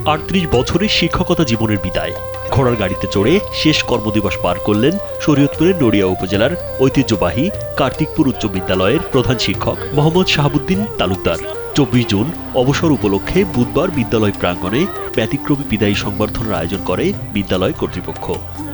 38 বছরের শিক্ষকতা জীবনের বিদায়। ঘোড়ার গাড়িতে চড়ে শেষ কর্মদিবস পার করলেন শরীয়তপুরের নড়িয়া উপজেলার ঐতিহ্যবাহী কার্তিকপুর উচ্চ বিদ্যালয়ের প্রধান শিক্ষক মোহাম্মদ শাহাবুদ্দিন তালুকদার। 24 জুন অবসর উপলক্ষে বুধবার বিদ্যালয় প্রাঙ্গণে ব্যতিক্রমী বিদায়ী সংবর্ধনার আয়োজন করে বিদ্যালয় কর্তৃপক্ষ।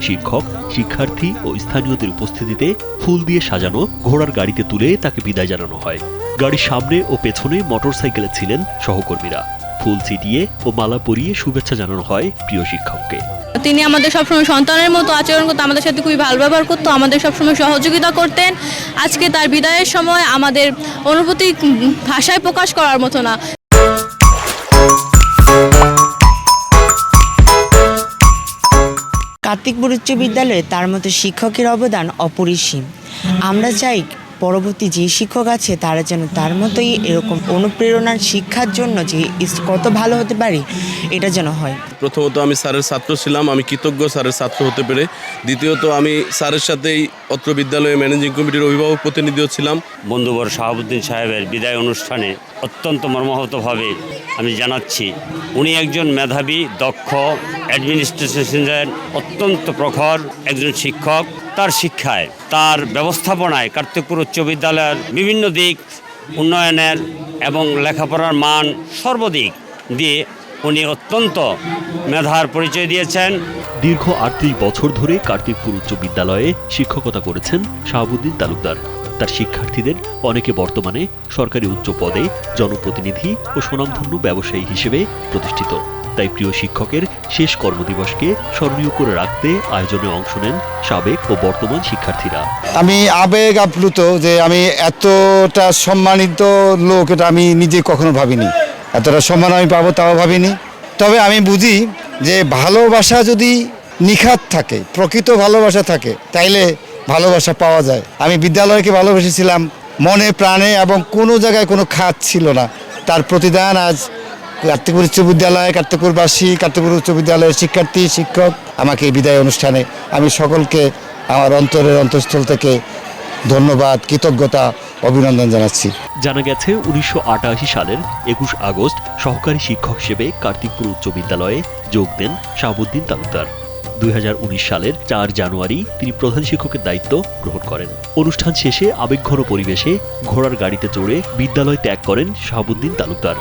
শিক্ষক, শিক্ষার্থী ও স্থানীয়দের উপস্থিতিতে ফুল দিয়ে সাজানো ঘোড়ার গাড়িতে তুলে তাকে বিদায় জানানো হয়। গাড়ির সামনে ও পেছনে মোটরসাইকেলে ছিলেন সহকর্মীরা। ফুল ছিটিয়ে ও মালা পরিয়ে শুভেচ্ছা জানানো হয় প্রিয় শিক্ষককে। তিনি আমাদের সবসময় সন্তানের মতো আচরণ করতো, আমাদের সাথে খুবই ভালো ব্যবহার করতো, আমাদের সবসময় সহযোগিতা করতেন। আজকে তার বিদায়ের সময় আমাদের অনুভূতি ভাষায় প্রকাশ করার মতো না। কার্তিকপুর উচ্চ বিদ্যালয়ে তার মতো শিক্ষকের অবদান অপরিসীম। আমরা চাই পরবর্তী যে শিক্ষক আছে তারা যেন তার মতোই এরকম অনুপ্রেরণার শিক্ষার জন্য যে কত ভালো হতে পারি এটা যেন হয়। প্রথমত আমি স্যারের ছাত্র ছিলাম, আমি কৃতজ্ঞ স্যারের ছাত্র হতে পেরে। দ্বিতীয়ত আমি স্যারের সাথেই অত্র বিদ্যালয়ের ম্যানেজিং কমিটির অভিভাবক প্রতিনিধিও ছিলাম। বন্ধুবর শাহাবুদ্দিন সাহেবের বিদায় অনুষ্ঠানে অত্যন্ত মর্মাহতভাবে আমি জানাচ্ছি, উনি একজন মেধাবী, দক্ষ, অ্যাডমিনিস্ট্রেশনের অত্যন্ত প্রখর একজন শিক্ষক। তার শিক্ষায়, তার ব্যবস্থাপনায় কার্তিকপুর উচ্চ বিদ্যালয়ের বিভিন্ন দিক উন্নয়নের এবং লেখাপড়ার মান সর্বদিক দিয়ে উনি অত্যন্ত মেধার পরিচয় দিয়েছেন। দীর্ঘ 38 বছর ধরে কার্তিকপুর উচ্চ বিদ্যালয়ে শিক্ষকতা করেছেন শাহাবুদ্দিন তালুকদার। তার শিক্ষার্থীদের অনেকে বর্তমানে সরকারি উচ্চ পদে, জনপ্রতিনিধি ও সুনামধন্য ব্যবসায়ী হিসেবে প্রতিষ্ঠিত। তাই প্রিয় শিক্ষকের শেষ কর্মদিবসকে স্মরণীয় করে রাখতে আয়োজনে অংশ নেন সাবেক ও বর্তমান শিক্ষার্থীরা। আমি আবেগ আপ্লুত যে আমি এতটা সম্মানিত লোক, এটা আমি নিজে কখনো ভাবিনি। এতটা সম্মান আমি পাবো তাও ভাবিনি। তবে আমি বুঝি যে ভালোবাসা যদি নিখাত থাকে, প্রকৃত ভালোবাসা থাকে, তাইলে ভালোবাসা পাওয়া যায়। আমি বিদ্যালয়কে ভালোবেসেছিলাম মনে প্রাণে এবং কোনো জায়গায় কোনো খাত ছিল না। তার প্রতিদান আজ কার্তিকপুর উচ্চ বিদ্যালয়, কার্তিকপুরবাসী, কার্তিকপুর উচ্চ বিদ্যালয়ের শিক্ষার্থী, শিক্ষক আমাকে এই বিদায় অনুষ্ঠানে আমি সকলকে আমার অন্তরের অন্তঃস্থল থেকে ধন্যবাদ, কৃতজ্ঞতা, অভিনন্দন জানাচ্ছি। জানা গেছে 1988 সালের 21 আগস্ট সহকারী শিক্ষক হিসেবে কার্তিকপুর উচ্চ বিদ্যালয়ে যোগ দেন শাহাবুদ্দিন তালুকদার। 2019 সালের 4 জানুয়ারি তিনি প্রধান শিক্ষকের দায়িত্ব গ্রহণ করেন। অনুষ্ঠান শেষে আবেগঘন পরিবেশে ঘোড়ার গাড়িতে চড়ে বিদ্যালয় ত্যাগ করেন শাহাবুদ্দিন তালুকদার।